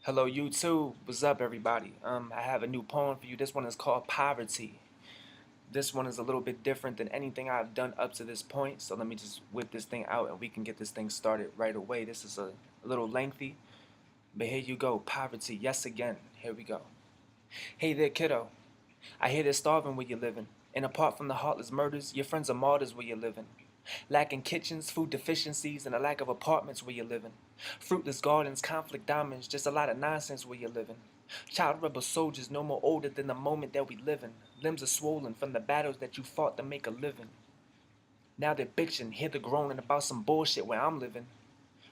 Hello YouTube, what's up everybody? I have a new poem for you. This one is called Poverty. This one is a little bit different than anything I've done up to this point, so let me just whip this thing out and we can get this thing started right away. This is a little lengthy, but here you go. Poverty, yes again. Here we go. Hey there kiddo, I hear they're starving where you're living, and apart from the heartless murders, your friends are martyrs where you're living. Lacking kitchens, food deficiencies, and a lack of apartments where you're living. Fruitless gardens, conflict diamonds, just a lot of nonsense where you're living. Child rebel soldiers no more older than the moment that we live in. Limbs are swollen from the battles that you fought to make a living. Now they're bitching, hear the groaning about some bullshit where I'm living.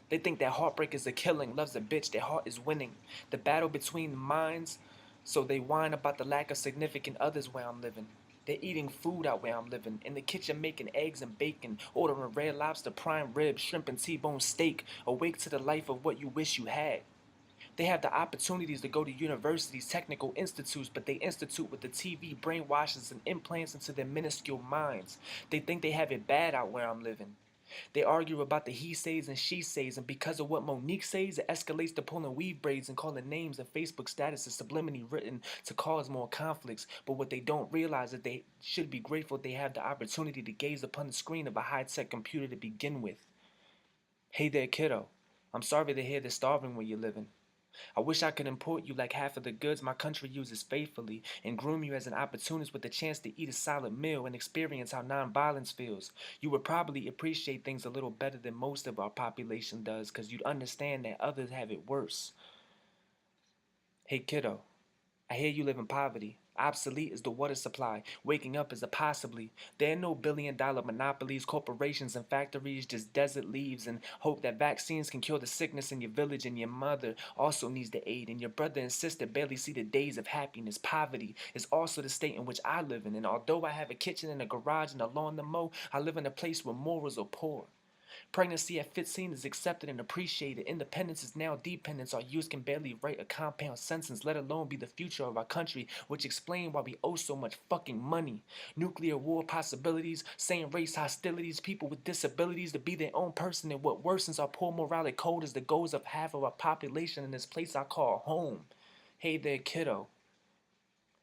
They think that heartbreak is a killing, love's a bitch, their heart is winning. The battle between the minds, so they whine about the lack of significant others where I'm living. They're eating food out where I'm living, in the kitchen making eggs and bacon, ordering red lobster, prime rib, shrimp and T-bone steak, awake to the life of what you wish you had. They have the opportunities to go to universities, technical institutes, but they institute with the TV brainwashes and implants into their minuscule minds. They think they have it bad out where I'm living. They argue about the he says and she says, and because of what Monique says, it escalates to pulling weave braids and calling names and Facebook statuses subliminally written to cause more conflicts. But what they don't realize is they should be grateful they have the opportunity to gaze upon the screen of a high-tech computer to begin with. Hey there, kiddo. I'm sorry to hear they're starving where you're living. I wish I could import you like half of the goods my country uses faithfully and groom you as an opportunist with the chance to eat a solid meal and experience how nonviolence feels. You would probably appreciate things a little better than most of our population does because you'd understand that others have it worse. Hey kiddo, I hear you live in poverty. Obsolete is the water supply. Waking up is a possibly. There are no billion-dollar monopolies, corporations, and factories, just desert leaves and hope that vaccines can cure the sickness in your village, and your mother also needs the aid, and your brother and sister barely see the days of happiness. Poverty is also the state in which I live in, and although I have a kitchen and a garage and a lawn to mow, I live in a place where morals are poor. Pregnancy at 15 is accepted and appreciated. Independence is now dependence. Our youth can barely write a compound sentence, let alone be the future of our country, which explains why we owe so much fucking money. Nuclear war possibilities, same race hostilities, people with disabilities to be their own person, and what worsens our poor moralic code is the goals of half of our population in this place I call home. Hey there, kiddo.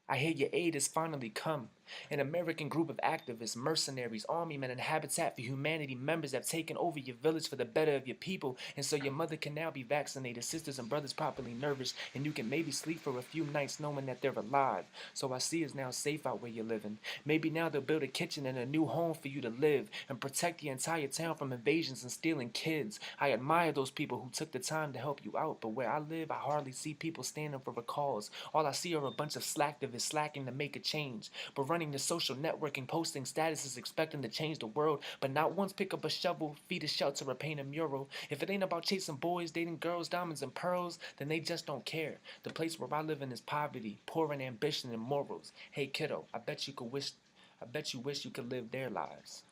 I hear your aid has finally come. An American group of activists, mercenaries, army men, and Habitat for Humanity members have taken over your village for the better of your people, and so your mother can now be vaccinated, sisters and brothers properly nourished, and you can maybe sleep for a few nights knowing that they're alive. So I see it's now safe out where you're living. Maybe now they'll build a kitchen and a new home for you to live, and protect the entire town from invasions and stealing kids. I admire those people who took the time to help you out, but where I live, I hardly see people standing for a cause. All I see are a bunch of slacktivists slacking to make a change, but running the social networking, posting statuses, expecting to change the world, but not once pick up a shovel, feed a shelter, or paint a mural. If it ain't about chasing boys, dating girls, diamonds and pearls, then they just don't care. The place where I live in is poverty, poor in ambition and morals. Hey kiddo, I bet you wish you could live their lives.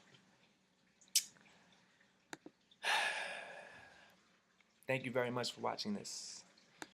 Thank you very much for watching this.